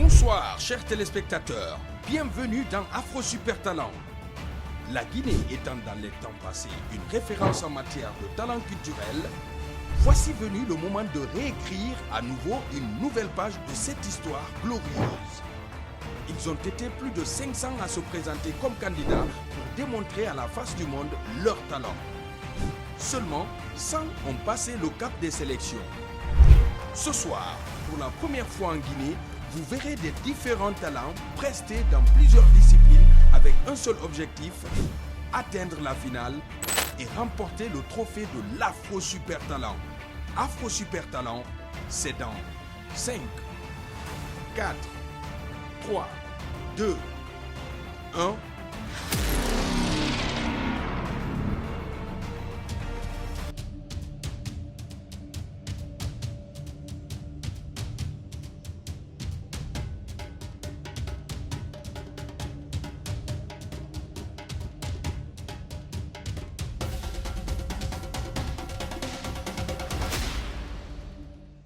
Bonsoir, chers téléspectateurs. Bienvenue dans Afro Super Talent. La Guinée étant dans les temps passés une référence en matière de talent culturel, voici venu le moment de réécrire à nouveau une nouvelle page de cette histoire glorieuse. Ils ont été plus de 500 à se présenter comme candidats pour démontrer à la face du monde leur talent. Seulement 100 ont passé le cap des sélections. Ce soir, pour la première fois en Guinée, vous verrez des différents talents prestés dans plusieurs disciplines avec un seul objectif, atteindre la finale et remporter le trophée de l'Afro Super Talent. Afro Super Talent, c'est dans 5, 4, 3, 2, 1.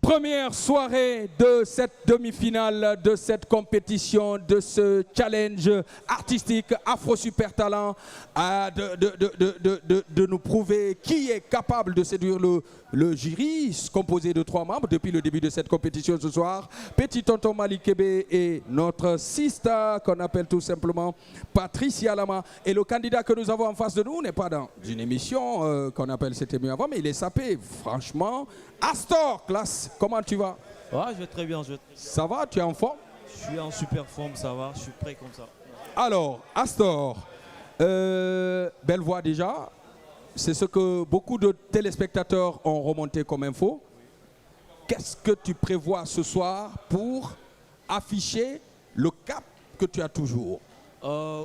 Première soirée de cette demi-finale, de cette compétition, de ce challenge artistique Afro Super Talent, de nous prouver qui est capable de séduire le jury, composé de 3 membres depuis le début de cette compétition ce soir. Petit tonton Malik Kébé et notre sister qu'on appelle tout simplement Patricia Lama. Et le candidat que nous avons en face de nous n'est pas dans une émission qu'on appelle C'était mieux avant, mais il est sapé, franchement. Astor, classe, comment tu vas? Ouais, je vais très bien. Ça va, tu es en forme? Je suis en super forme, ça va, je suis prêt comme ça. Alors, Astor, belle voix déjà. C'est ce que beaucoup de téléspectateurs ont remonté comme info. Qu'est-ce que tu prévois ce soir pour afficher le cap que tu as toujours?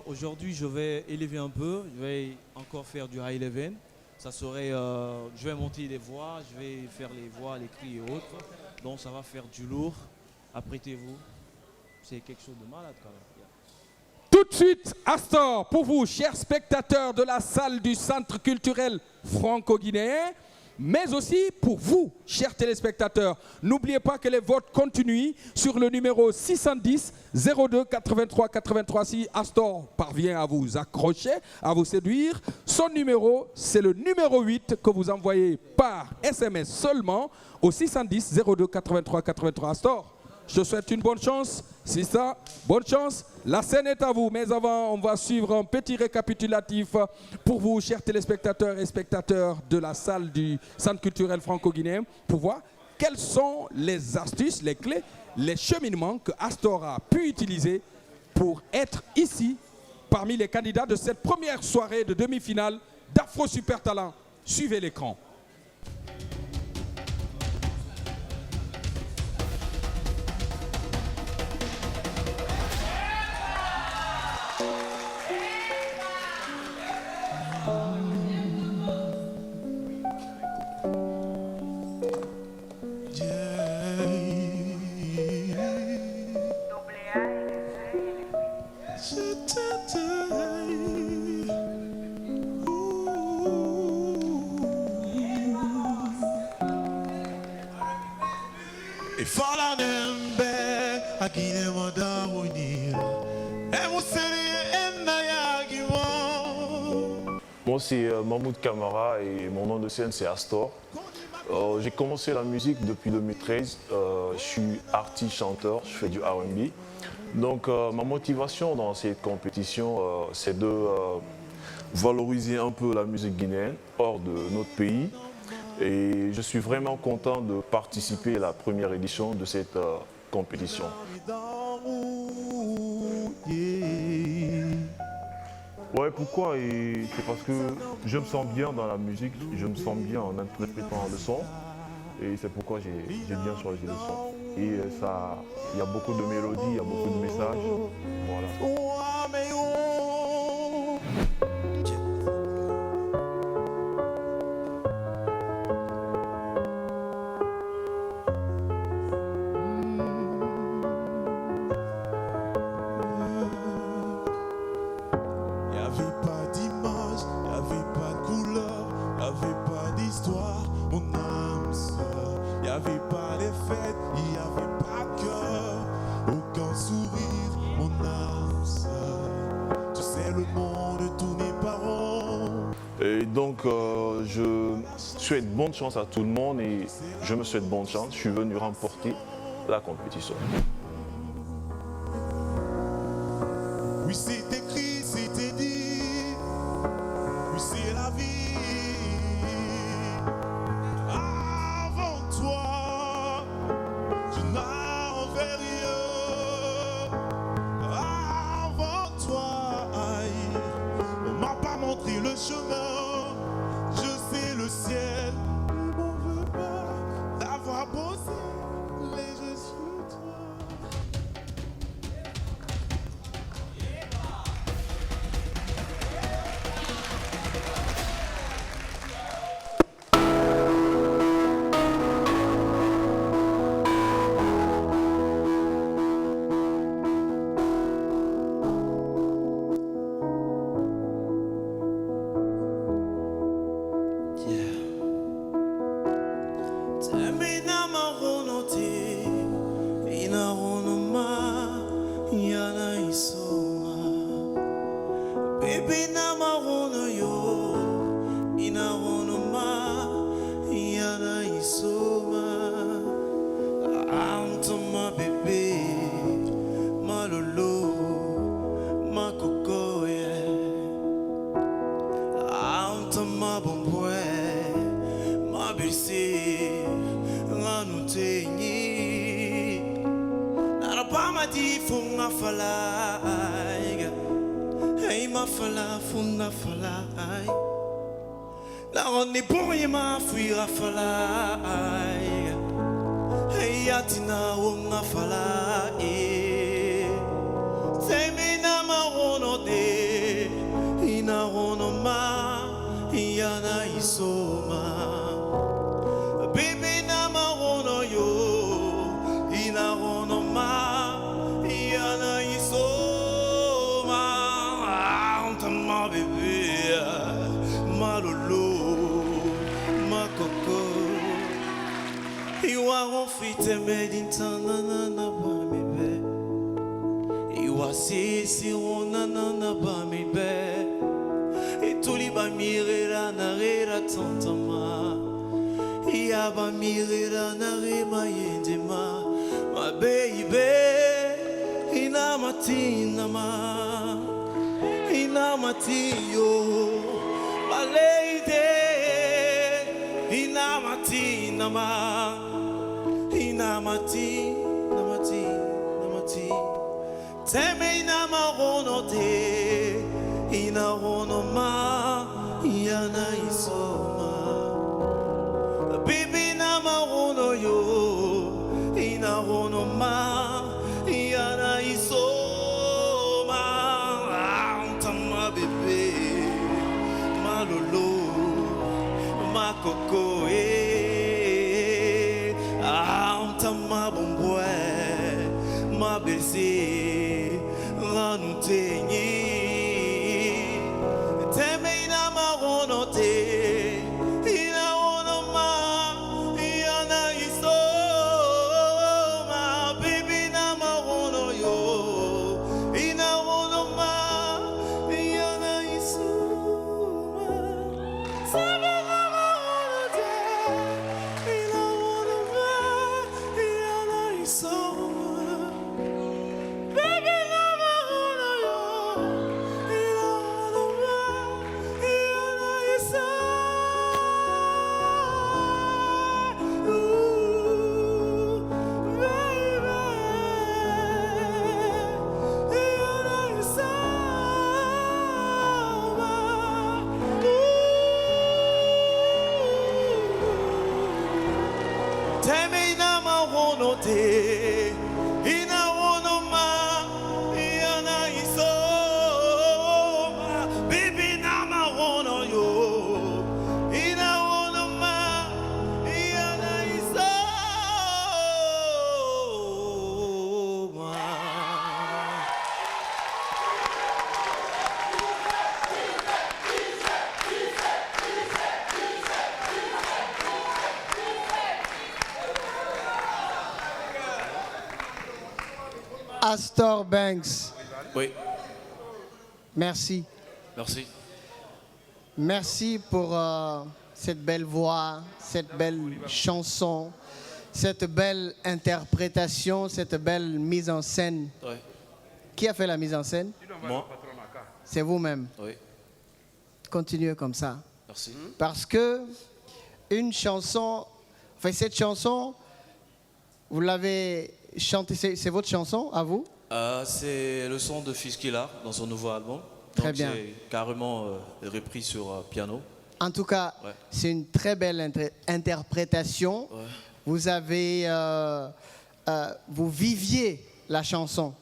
Aujourd'hui, je vais élever un peu, je vais encore faire du high level. Ça serait, je vais monter les voix, je vais faire les voix, les cris et autres. Donc ça va faire du lourd. Apprêtez-vous. C'est quelque chose de malade quand même. Tout de suite, Astor, pour vous, chers spectateurs de la salle du Centre culturel franco-guinéen, mais aussi pour vous, chers téléspectateurs. N'oubliez pas que les votes continuent sur le numéro 610 02 83 83. Si Astor parvient à vous accrocher, à vous séduire, son numéro, c'est le numéro 8 que vous envoyez par SMS seulement au 610 02 83 83. Astor, je te souhaite une bonne chance. C'est ça, bonne chance. La scène est à vous. Mais avant, on va suivre un petit récapitulatif pour vous, chers téléspectateurs et spectateurs de la salle du Centre culturel franco-guinéen, pour voir quelles sont les astuces, les clés, les cheminements que Astor a pu utiliser pour être ici parmi les candidats de cette première soirée de demi-finale d'Afro Super Talent. Suivez l'écran. Moi c'est Mahmoud Kamara et mon nom de scène c'est Astor. J'ai commencé la musique depuis 2013, je suis artiste chanteur, je fais du R&B. Donc ma motivation dans cette compétition c'est de valoriser un peu la musique guinéenne hors de notre pays. Et je suis vraiment content de participer à la première édition de cette compétition. Ouais, pourquoi? C'est parce que je me sens bien dans la musique, je me sens bien en interprétant le son. Et c'est pourquoi j'ai bien choisi le son. Et ça, il y a beaucoup de mélodies, il y a beaucoup de messages. Voilà. Y'avait pas les fêtes, il y avait pas de cœur, aucun Donc je souhaite bonne chance à tout le monde et je me souhaite bonne chance. Je suis venu remporter la compétition. Oui, c'est écrit, c'était dit. Oui, c'est la vie. Avant toi, je n'avais rien. Avant toi, aïe, on m'a pas montré le chemin. Je sais le ciel ne m'en veut pas d'avoir bossé les jeux sur toi. La ronde pour y ma fuir à falai. Hey yatina wonga falai. Semina marono de ina rono ma yana isoma. Baby na marono yo ina rono ma yana isoma. Antama baby malolo. Iwa ofite medintana na ba mi be. Iwa sisi wona na ba mi be. Ituli ba mirera na rera tantama. Iya ba mirera na rema yendema. My baby, ina matina ma. Ina matiyo, my lady. Ina matina ma. Inamati, namati, namati. Teme inamarono te, inarono ma, yana isoma. Bibi inamarono yo, inarono ma, yana isoma. Antama bebe, malolo, makoko ma bomboe, ma baiser, la nous teigner. T'aimes ina marono te, ina onoma, yana iso, ma baby na marono yo, ina onoma, yana iso, sabe na marono te, ina onoma. Baby, never wanna yo. te inaonoma yanaisoma bibi na marono yo inaonoma yanaisoma. Astor Banks. Oui, Merci. merci. merci pour cette belle voix, cette belle chanson, cette belle interprétation, cette belle mise en scène. Ouais. Qui a fait la mise en scène? Moi. C'est vous-même. Oui. Continuez comme ça. Merci. Parce que une chanson, enfin cette chanson, vous l'avez chantée, c'est votre chanson à vous? C'est le son de Fiskila dans son nouveau album. Très Donc, bien. c'est carrément repris sur piano. En tout cas, Ouais. c'est une très belle interprétation. Ouais. Vous avez, vous viviez la chanson.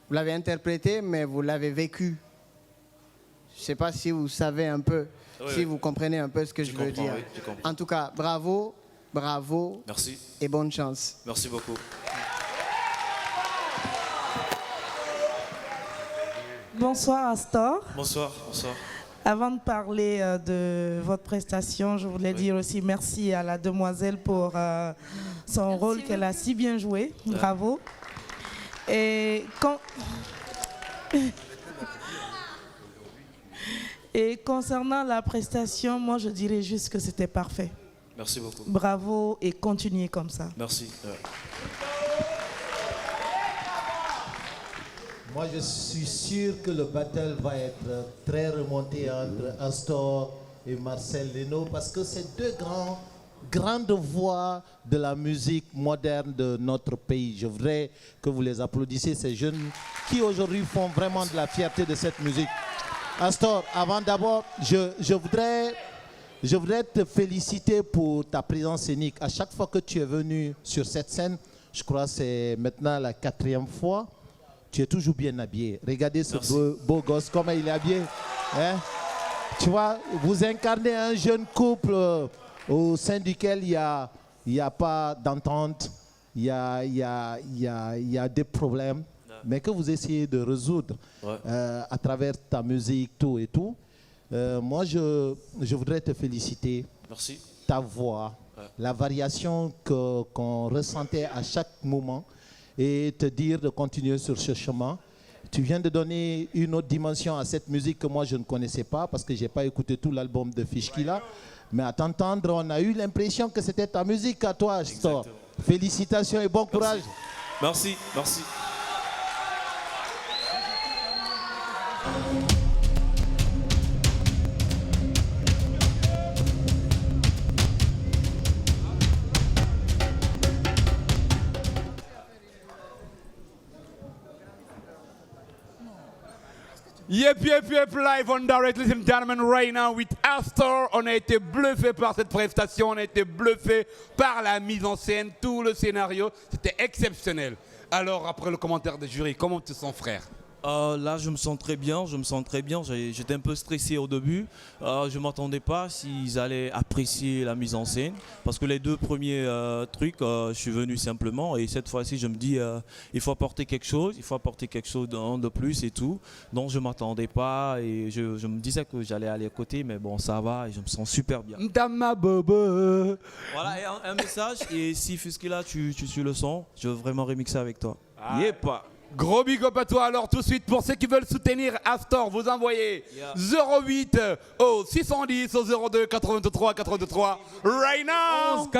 Vous l'avez interprétée, mais vous l'avez vécue. Je ne sais pas si vous savez un peu, Oui, si oui. vous comprenez un peu ce que Je je veux comprends, dire. oui, je comprends. En tout cas, bravo, bravo Merci. et bonne chance. Merci beaucoup. Bonsoir Astor. Bonsoir. Bonsoir. Avant de parler de votre prestation, je voulais dire aussi merci à la demoiselle pour son rôle qu'elle a si bien joué. Bravo. Et concernant la prestation, moi je dirais juste que c'était parfait. Merci beaucoup. Bravo et continuez comme ça. Merci. Moi, je suis sûr que le battle va être très remonté entre Astor et Marcel Leno parce que c'est deux grandes voix de la musique moderne de notre pays. Je voudrais que vous les applaudissiez, ces jeunes qui aujourd'hui font vraiment de la fierté de cette musique. Astor, avant d'abord, je voudrais te féliciter pour ta présence scénique. À chaque fois que tu es venu sur cette scène, je crois que c'est maintenant la 4e fois, tu es toujours bien habillé. Regardez ce beau gosse, comment il est habillé. Hein? Tu vois, vous incarnez un jeune couple au sein duquel il n'y a pas d'entente, il y a des problèmes, mais que vous essayez de résoudre à travers ta musique, tout et tout. Moi, je voudrais te féliciter. Merci. Ta voix, la variation qu'on ressentait à chaque moment et te dire de continuer sur ce chemin. Tu viens de donner une autre dimension à cette musique que moi je ne connaissais pas parce que je n'ai pas écouté tout l'album de Fiskila. Mais à t'entendre, on a eu l'impression que c'était ta musique à toi, Astor. Félicitations et bon courage. Merci. Merci. Yep, live on direct, ladies and gentlemen, right now with Astor. On a été bluffé par cette prestation, on a été bluffé par la mise en scène, tout le scénario, c'était exceptionnel. Alors, après le commentaire des jurys, comment tu te sens, frère? Là, je me sens très bien. J'étais un peu stressé au début. Je ne m'attendais pas s'ils allaient apprécier la mise en scène. Parce que les deux premiers trucs, je suis venu simplement. Et cette fois-ci, je me dis, il faut apporter quelque chose. Il faut apporter quelque chose de plus et tout. Donc, je ne m'attendais pas. Et je me disais que j'allais aller à côté. Mais bon, ça va. Et je me sens super bien. Dama bobo. Voilà, et un message. Et si Fiskila, tu suis le son, je veux vraiment remixer avec toi. Yep. Gros big up à toi. Alors tout de suite, pour ceux qui veulent soutenir Astor, vous envoyez 08 au 610 au 02 83 83 right now.